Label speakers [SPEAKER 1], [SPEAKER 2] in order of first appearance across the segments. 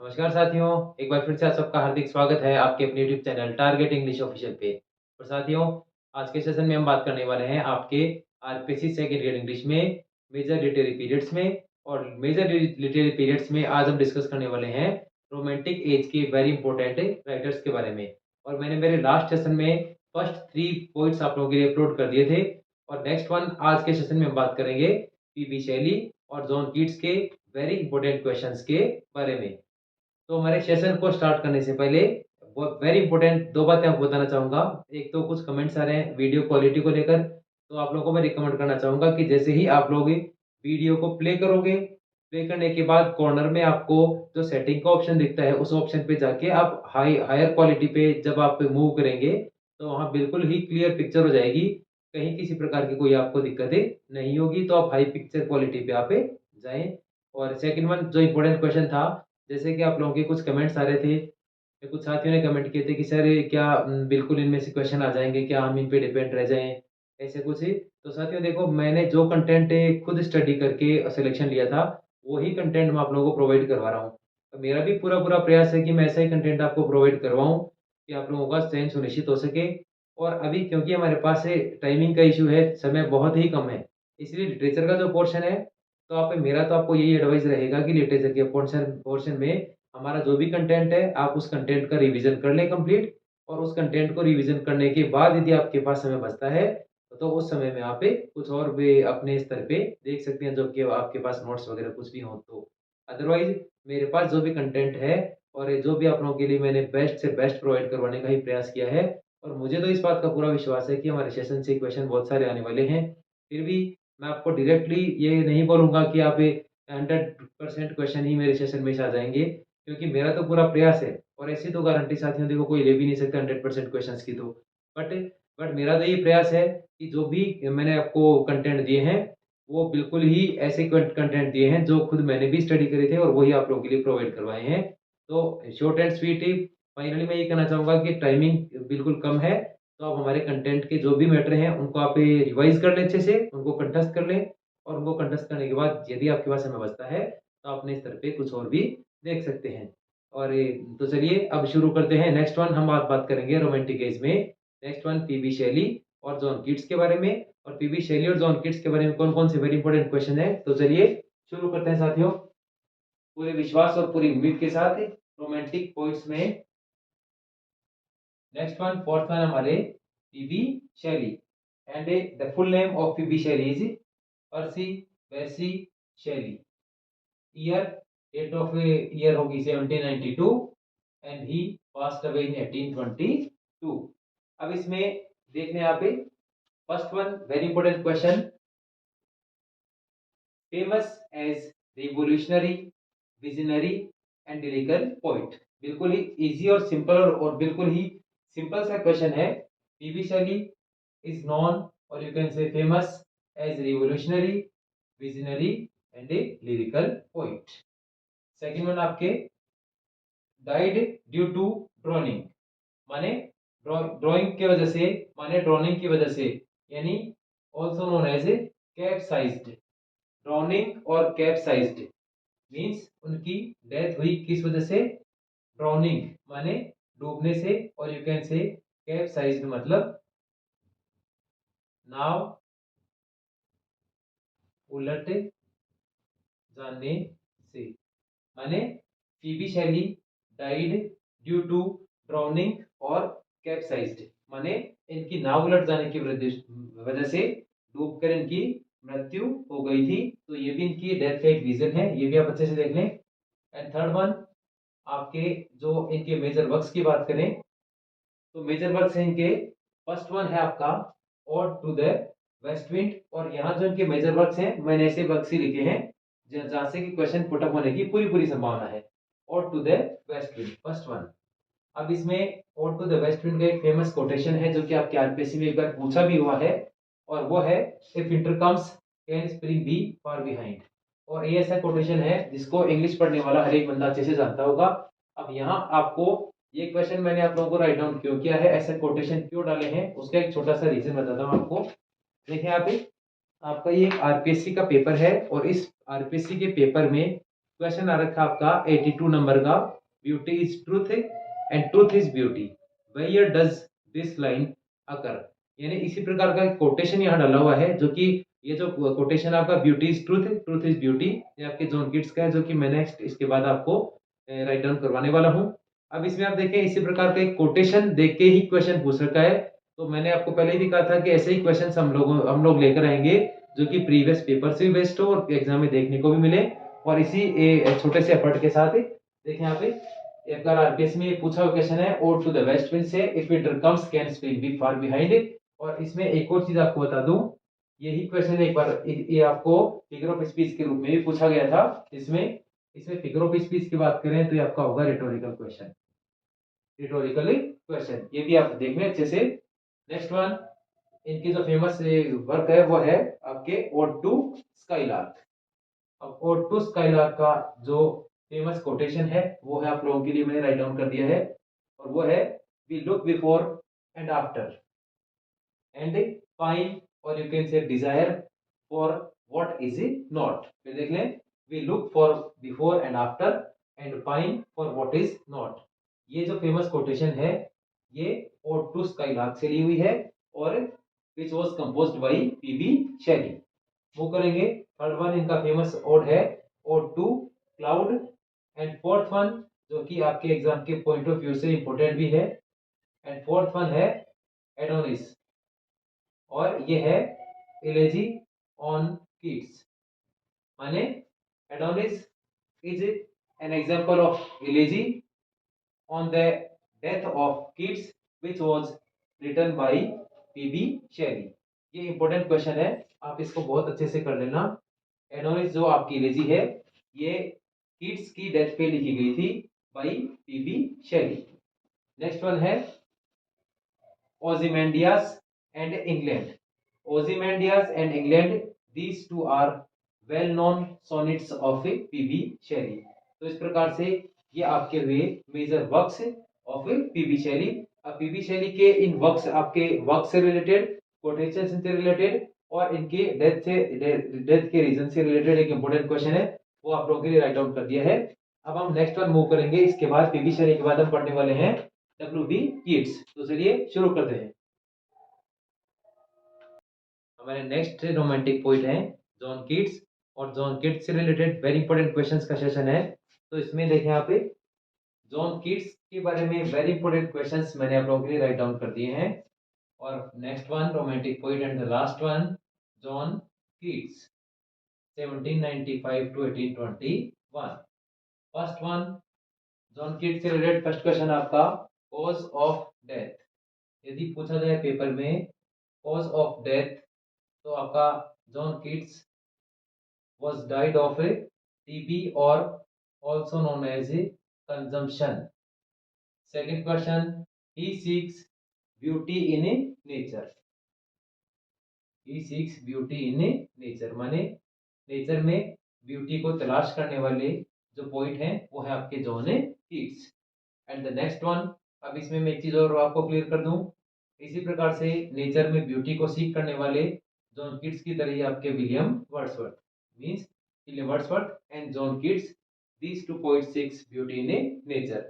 [SPEAKER 1] नमस्कार साथियों, एक बार फिर से आप सबका हार्दिक स्वागत है आपके अपने YouTube channel target English official पे। और साथियों, आज के सेशन में हम बात करने वाले हैं आपके आरपीएससी सेकंड ईयर इंग्लिश में मेजर लिटरेरी पीरियड्स में। और मेजर लिटरेरी पीरियड्स में आज हम डिस्कस करने वाले हैं रोमांटिक एज के वेरी इंपॉर्टेंट राइटर्स के बारे में। और मैंने मेरे लास्ट सेशन में फर्स्ट 3 पॉइंट्स आप लोगों के लिए अपलोड कर दिए थे। और नेक्स्ट वन आज के सेशन में हम बात करेंगे पीबी शैली और जॉन कीट्स के वेरी इंपॉर्टेंट क्वेश्चंस के बारे में। तो हमारे सेशन को स्टार्ट करने से पहले वेरी इंपॉर्टेंट 2 बातें आपको बताना चाहूँगा। एक तो कुछ कमेंट्स आ रहे हैं वीडियो क्वालिटी को लेकर, तो आप लोगों को मैं रिकमेंड करना चाहूँगा कि जैसे ही आप लोग वीडियो को प्ले करोगे, प्ले करने के बाद कॉर्नर में आपको जो सेटिंग का ऑप्शन दिखता है, उस ऑप्शन पे जाके आप हायर क्वालिटी पे जब आप मूव करेंगे, तो वहाँ बिल्कुल ही क्लियर पिक्चर हो जाएगी। कहीं किसी प्रकार की कोई आपको दिक्कतें नहीं होगी, तो आप हाई पिक्चर क्वालिटी पे आप जाएँ। और सेकंड वन जो इम्पोर्टेंट क्वेश्चन था, जैसे कि आप लोगों के कुछ कमेंट्स आ रहे थे, कुछ साथियों ने कमेंट किए थे कि सर क्या बिल्कुल इनमें से क्वेश्चन आ जाएँगे, क्या हम इन पे डिपेंड रह जाएँ? ऐसे कुछ ही। तो साथियों देखो, मैंने जो कंटेंट खुद स्टडी करके सिलेक्शन लिया था, वही कंटेंट मैं आप लोगों को प्रोवाइड करवा रहा हूँ। तो मेरा भी पूरा-पूरा प्रयास है कि मैं ऐसा ही कंटेंट आपको प्रोवाइड करवाऊँ कि आप लोगों का चयन सुनिश्चित हो सके। और अभी क्योंकि हमारे पास टाइमिंग का इश्यू है, समय बहुत ही कम है, इसलिए लिटरेचर का जो पोर्शन है, तो आप मेरा तो आपको यही एडवाइस रहेगा कि लिटरेचर के पोर्शन पोर्शन में हमारा जो भी कंटेंट है, आप उस कंटेंट का रिवीजन कर लें कंप्लीट। और उस कंटेंट को रिवीजन करने के बाद यदि आपके पास समय बचता है, तो उस समय में आप कुछ और भी अपने स्तर पे देख सकते हैं, जो कि आपके पास नोट्स वगैरह कुछ भी हो तो। अदरवाइज़ मेरे पास जो भी कंटेंट है और ये जो भी आप लोगों के लिए मैंने बेस्ट से बेस्ट प्रोवाइड करवाने का ही प्रयास किया है। और मुझे तो इस बात का पूरा विश्वास है कि हमारे सेशन से क्वेश्चन बहुत सारे आने वाले हैं। फिर भी मैं आपको डायरेक्टली ये नहीं बोलूँगा कि आप 100% क्वेश्चन ही मेरे सेशन में से आ जाएँगे, क्योंकि मेरा तो पूरा प्रयास है। और ऐसी तो गारंटी साथियों देखो कोई ले भी नहीं सकता 100% क्वेश्चंस की तो। बट बट मेरा तो ये प्रयास है कि जो भी मैंने आपको कंटेंट दिए हैं, वो बिल्कुल ही ऐसे कंटेंट दिए हैं जो खुद मैंने भी स्टडी करे थे और वही आप लोगों के लिए प्रोवाइड करवाए हैं। तो short and sweet he finally मैं ये कहना चाहूँगा कि टाइमिंग बिल्कुल कम है, तो आप हमारे कंटेंट के जो भी मैटर हैं, उनको आप रिवाइज़ कर लें अच्छे से, उनको कंठस्थ कर लें। और उनको कंठस्थ करने के बाद यदि आपके पास समय बचता है, तो आप अपने स्तर पे कुछ और भी देख सकते हैं। और तो चलिए अब शुरू करते हैं। नेक्स्ट वन हम बात बात करेंगे रोमांटिक एज में। नेक्स्ट वन पीबी शैली और जॉन कीट्स के बारे में। और पीबी शैली और जॉन कीट्स के बारे में कौन-कौन से वेरी इंपोर्टेंट क्वेश्चन है, तो चलिए शुरू करते हैं साथियों। पूरे विश्वास और पूरी उम्मीद के साथ रोमांटिक पोएट्स में नेक्स्ट वन फोर्थ वन हमारे PB Shelley. And the full name of PB Shelley is Percy Bysshe Shelley. Year date of year होगी 1792 and he passed away in 1822। अब इसमें देखने यहाँ पे first one very important question, famous as revolutionary visionary and lyrical poet. बिल्कुल ही easy और simple और बिल्कुल ही सिंपल सा क्वेश्चन है। पीबी शैली इज नॉन और you can say famous as revolutionary visionary and a lyrical poet. Second one आपके डाइड ड्यू टू ड्रोनिंग, माने ड्राइंग की वजह से, माने ड्रोनिंग की वजह से, यानी also known as capsized. Drowning और कैप्साइज्ड मीन्स उनकी डेथ हुई किस वजह से, ड्रोनिंग माने डूबने से, और यू कैन से कैप्साइज्ड मतलब नाव उलट जाने से। माने फीबी शैली डाइड ड्यू टू ड्राउनिंग और कैप्साइज्ड, माने इनकी नाव उलट जाने की वजह से डूबकर इनकी मृत्यु हो गई थी। तो ये भी इनकी डेथ का एक रीजन है, ये भी आप अच्छे से देख लें। एंड थर्ड वन आपके जो इनके मेजर वर्क्स की बात करें, तो मेजर वर्क्स हैं इनके, फर्स्ट वन है आपका ode to the west wind. और यहाँ जो इनके मेजर वर्क्स हैं, मैंने ऐसे वर्क्स ही लिखे हैं जहाँ से कि क्वेश्चन पुटअप होने की पूरी पूरी संभावना है। Ode to the west wind first one. अब इसमें ode to the west wind का एक फेमस कोटेशन है जो कि आपके आरपीएससी में एक बार पूछा भी हुआ है, और वो है if winter comes can spring be far behind. और ये ऐसा कोटेशन है जिसको इंग्लिश पढ़ने वाला हर एक बंदा अच्छे से जानता होगा। अब यहाँ आपको ये क्वेश्चन मैंने आप लोगों को राइट डाउन क्यों किया है, ऐसे कोटेशन क्यों डाले हैं, उसका एक छोटा सा रीजन बताता हूँ आपको। देखिए आप आपका ये आरपीएससी का पेपर है, और इस आरपीएससी के पेपर में क्वेश्चन आ रखा आपका 82 नंबर का, beauty is truth and truth is beauty, where does this line occur. यानी इसी प्रकार का कोटेशन यहाँ डाला हुआ है, जो कि ये जो कोटेशन आपका beauty is truth, truth is beauty, ये आपके जॉन किट्स का है, जो कि मैं नेक्स्ट इसके बाद आपको राइट डाउन करवाने वाला हूँ। अब इसमें आप देखें, इसी प्रकार का एक कोटेशन देख के ही क्वेश्चन पूछ रखा है। तो मैंने आपको पहले भी कहा था कि ऐसे ही क्वेश्चन हम लोग लेकर आएंगे जो कि प्रीवियस पेपर से भी बेस्ट हो और एग्जाम में देखने को भी मिले। और इसी छोटे से एफर्ट के साथ देखें यहाँ पे एक बार आरपीएस में पूछा हुआ क्वेश्चन है, और टू द वेस्ट विंड से if winter comes can spring be far behind. और इसमें एक और चीज आपको बता दूं, यही क्वेश्चन एक बार ये आपको फिगर ऑफ स्पीच के रूप में भी पूछा गया था। इसमें फिगर ऑफ स्पीच की बात करें तो ये आपका होगा रिटोरिकल क्वेश्चन, रिटोरिकल क्वेश्चन, ये भी आप देख लें अच्छे से। नेक्स्ट वन, इनकी जो फेमस वर्क है वो है आपके ओड टू स्काईलार्क। अब ओड टू स्काईलार्क का जो फेमस कोटेशन है वो है आप लोगों के लिए मैंने राइट डाउन कर दिया है, और वो है we look before and after and pine, और you can say desire for what is not. फिर देख लें, we look for before and after and pine for what is not. ये जो फेमस कोटेशन है ये ओड टू स्काईलार्क से ली हुई है, और which was composed by PB Shelley. वो करेंगे। थर्ड वन इनका फेमस ओड है, ode to cloud. And fourth one, जो कि आपके एग्जाम के पॉइंट ऑफ व्यू से इंपॉर्टेंट भी है, एंड फोर्थ वन है एडोनिस, और ये है इलेजी ऑन किड्स। माने Adonis is an example of elegy on the death of kids which was written by PB Shelley. ये इंपॉर्टेंट क्वेश्चन है, आप इसको बहुत अच्छे से कर लेना। एडोनिस जो आपकी इलेजी है ये किड्स की डेथ पे लिखी गई थी बाय पीबी शैली। नेक्स्ट वन है ओzymandias and England। Ozymandias and England, these two are well known sonnets of PB Shelley. तो इस प्रकार से ये आपके हुए मेजर वर्क्स ऑफ पीबी शैली। अब पीबी शैली के इन वर्क्स, आपके वर्क से रिलेटेड, कोटेशन से रिलेटेड, और इनके डेथ के रीजन से रिलेटेड एक इंपॉर्टेंट क्वेश्चन है, वो आप लोगों के लिए राइट डाउन कर दिया है। अब हम नेक्स्ट वन मूव करेंगे। इसके बाद पीबी शैली के बाद हम पढ़ने वाले हैं डब्ल्यू.बी. कीट्स। तो चलिए शुरू करते हैं। हमारे नेक्स्ट रोमांटिक पोइट हैं जॉन कीट्स, और जॉन कीट्स से रिलेटेड वेरी इंपॉर्टेंट क्वेश्चंस का सेशन है। तो इसमें देखें यहाँ पे जॉन कीट्स के बारे में वेरी इंपॉर्टेंट क्वेश्चंस मैंने आप लोगों के लिए राइट डाउन कर दिए हैं। और next one romantic poet and the last one John Keats 1795 to 1821। First one John Keats से रिलेटेड फर्स्ट क्वेश्चन आपका कॉज ऑफ डेथ। यदि पूछा जाए पेपर में कॉज ऑफ डेथ, तो आपका John Keats was died of a TB or also known as a consumption. Second question, he seeks beauty in a nature। he seeks beauty in a nature माने nature में beauty को तलाश करने वाले जो poet हैं वो है आपके John Keats. And the next one, अब इसमें मैं एक चीज और आपको क्लियर कर दूं, इसी प्रकार से नेचर में ब्यूटी को सीख करने वाले जॉन कीट्स की तरह ही आपके William Wordsworth, means William Wordsworth and John Keats, these two poets seeks beauty in a nature।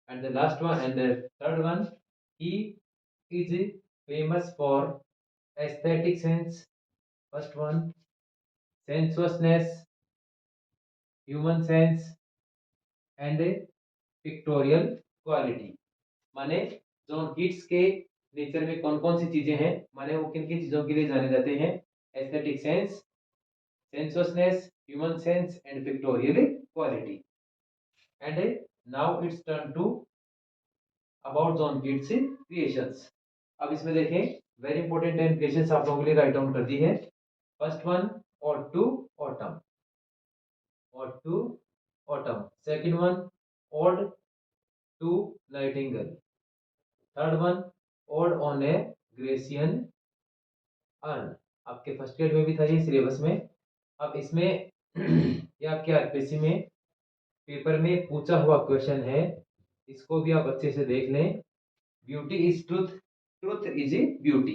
[SPEAKER 1] And the last one and the third one, he is famous for aesthetic sense। First one, sensuousness, human sense and pictorial quality। माने John Keats के nature में कौन कौन सी चीजें हैं, माने वो किन किन चीजों के लिए जाने जाते हैं, aesthetic sense, sensuousness, human sense and pictorial quality। And now it's turn to about John Keats creations। अब इसमें देखें वेरी इंपॉर्टेंट 10 क्रिएशंस आप लोगों के लिए राइट डाउन कर दी है। First one ode to autumn, ode to autumn. Second one ode to nightingale. Third one ode on a Grecian urn. आपके फर्स्ट ग्रेड में भी था ये सिलेबस में। अब इसमें ये आपके आरपीसी में पेपर में पूछा हुआ क्वेश्चन है, इसको भी आप अच्छे से देख लें। Beauty is truth, truth is beauty,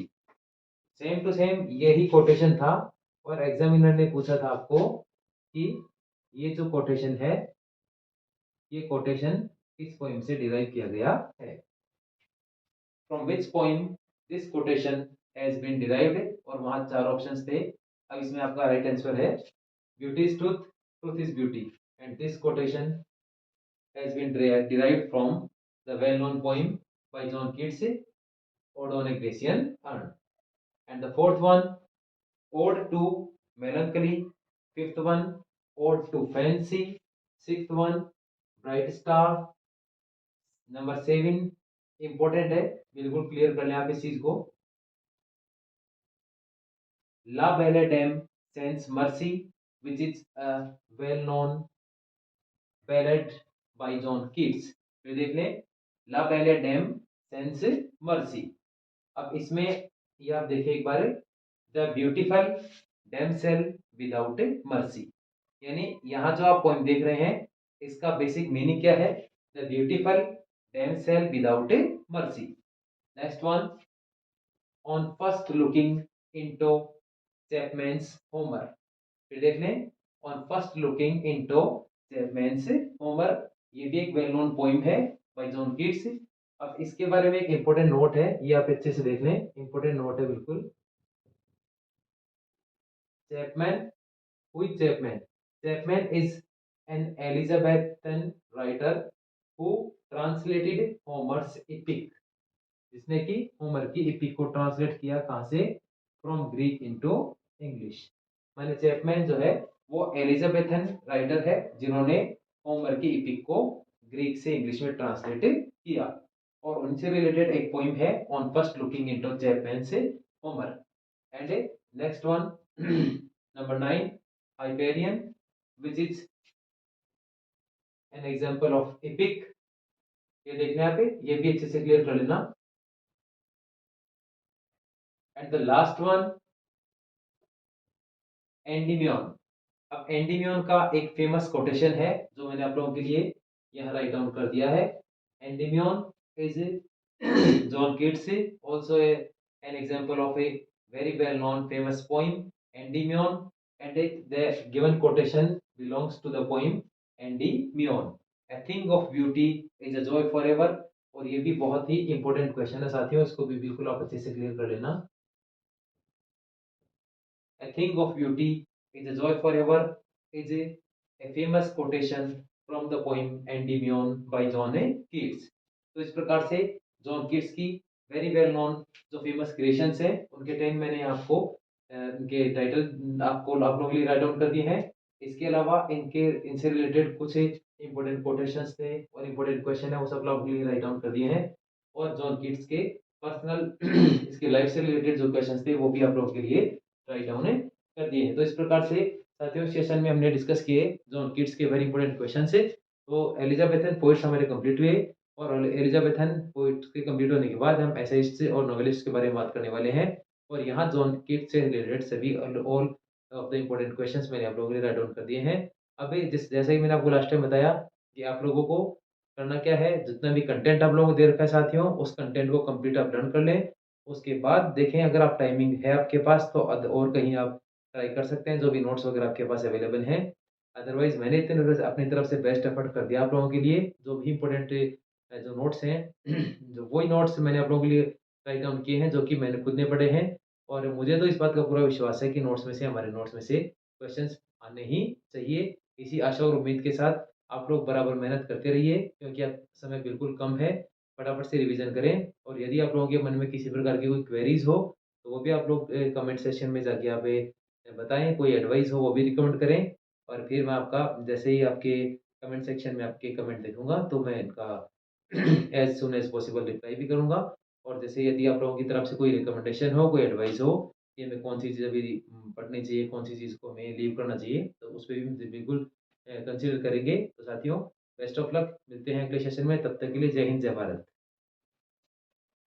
[SPEAKER 1] same to same यही कोटेशन था। और एग्जामिनर ने पूछा था आपको कि ये जो कोटेशन है, ये कोटेशन किस पोइम से डिराइव किया गया है? From which poem this quotation has been derived, और वहां 4 ऑप्शंस थे। अब इसमें आपका राइट आंसर है beauty is truth, truth is beauty, and this quotation has been derived from the well-known poem by John Keats, Ode on a Grecian Urn. And the fourth one, Ode to Melancholy. Fifth one, Ode to Fancy. Sixth one, Bright Star. Number 7 important है, बिल्कुल clear कर लें आप इस चीज को। ला बेले dam sense mercy, which is well known ballad bye John Keats. फिर देख लें, ला बेले डैम सेंस मर्सी। अब इसमें ये आप देखिए एक बार, the beautiful damsel without mercy, यानी यहाँ जो आप पोएम देख रहे हैं इसका बेसिक मीनिंग क्या है? The beautiful damsel without mercy. Next one, on first looking into Chapman's Homer. फिर देख लें, on first looking into Chapman's Homer, ये भी एक वेल नोन पोएम है बाय जॉन कीट्स। अब इसके बारे में एक इंपॉर्टेंट नोट है, ये आप अच्छे से देख लें, इंपॉर्टेंट नोट है बिल्कुल। Chapman, who is Chapman? Chapman is an Elizabethan writer who translated Homer's epic, जिसने कि होमर की epic को ट्रांसलेट किया कहां से? From Greek into English. माने चैपमैन जो है वो एलिजाबेथन राइटर है जिन्होंने होमर की epic को ग्रीक से इंग्लिश में ट्रांसलेट किया, और उनसे रिलेटेड एक पोइम है on first looking into Chapman से Homer. And next one, number 9, Hyperion, which is an example of epic। ये देखना यहाँ पे, ये भी अच्छे से क्लियर कर लेना। And the last one, Endymion. अब एंडीमियन का एक फेमस कोटेशन है जो मैंने आप लोगों के लिए यहाँ राइट डाउन कर दिया है। Endymion is John Keats, also an example of a very well known famous poem, Endymion, and the given quotation belongs to the poem Endymion, a thing of beauty is a joy forever। और ये भी बहुत ही important question है साथियों, इसको भी बिल्कुल आप अच्छे से क्लियर कर लेना। A thing of beauty is a joy forever is a famous quotation from the poem Endymion by John Keats। तो इस प्रकार से जॉन कीट्स की वेरी वेल नोन जो फेमस क्रिएशंस है उनके 10 मैंने आपको इनके टाइटल आपको आप लोगों के लिए राइट डाउन कर दिए हैं। इसके अलावा इनके इनसे रिलेटेड कुछ इंपॉर्टेंट कोटेशंस थे और इंपॉर्टेंट क्वेश्चन है वो सब लोगों के लिए राइट डाउन कर दिए हैं, और जॉन कीट्स के पर्सनल इसके लाइफ से रिलेटेड जो क्वेश्चंस थे वो भी आप लोगों के लिए राइट डाउन कर दिए हैं। तो इस प्रकार से साथियों सेशन में हमने डिस्कस किए जॉन कीट्स के वेरी इंपॉर्टेंट क्वेश्चन से। तो एलिजाबेथन पोइट्स हमारे कंप्लीट हुए, और एलिजाबेथन पोइट्स के कंप्लीट होने के बाद हम एसेइस्ट और नॉवेलिस्ट के बारे में बात करने वाले हैं, और यहाँ जॉन कीट्स से रिलेटेड सभी all of the important questions मैंने आप लोगों के लिए राइट डाउन कर दिए हैं। अभी जैसे ही मैंने आपको लास्ट टाइम बताया कि आप लोगों को करना क्या है, जितना भी कंटेंट आप लोगों को दे रखा है साथियों उस कंटेंट को कंप्लीट आप लर्न कर लें। उसके बाद देखें अगर आप टाइमिंग है आपके पास तो और कहीं आप ट्राई कर सकते हैं जो भी नोट्स वगैरह आपके पास अवेलेबल हैं। अदरवाइज मैंने इतने अपनी तरफ से बेस्ट एफर्ट कर दिया आप लोगों के लिए, जो भी इंपॉर्टेंट जो नोट्स हैं जो वही नोट्स मैंने आप लोगों के लिए राइट डाउन किए हैं जो कि मैंने खुद ने पढ़े हैं, और मुझे तो इस बात का पूरा विश्वास है कि नोट्स में से हमारे नोट्स में से क्वेश्चंस आने ही चाहिए। इसी आशा और उम्मीद के साथ आप लोग बराबर मेहनत करते रहिए, क्योंकि अब समय बिल्कुल कम है। फटाफट से रिवीजन करें, और यदि आप लोगों के मन में किसी प्रकार की कोई क्वेरीज हो तो वो भी आप लोग कमेंट सेक्शन में जाके आप बताएं, कोई एडवाइस हो वो भी रिकमेंड करें, और फिर मैं आपका जैसे ही आपके कमेंट सेक्शन में आपके कमेंट देखूंगा तो मैं इनका as soon as possible reply भी करूंगा। और जैसे यदि आप लोगों की तरफ से कोई रिकमेंडेशन हो, कोई एडवाइस हो कि हमें कौन सी चीज़ अभी पढ़नी चाहिए, कौन सी चीज़ को हमें लीव करना चाहिए, तो उस पर भी बिल्कुल कंसिडर करेंगे। तो साथियों बेस्ट ऑफ लक, मिलते हैं अगले सेशन में, तब तक के लिए जय हिंद जय भारत।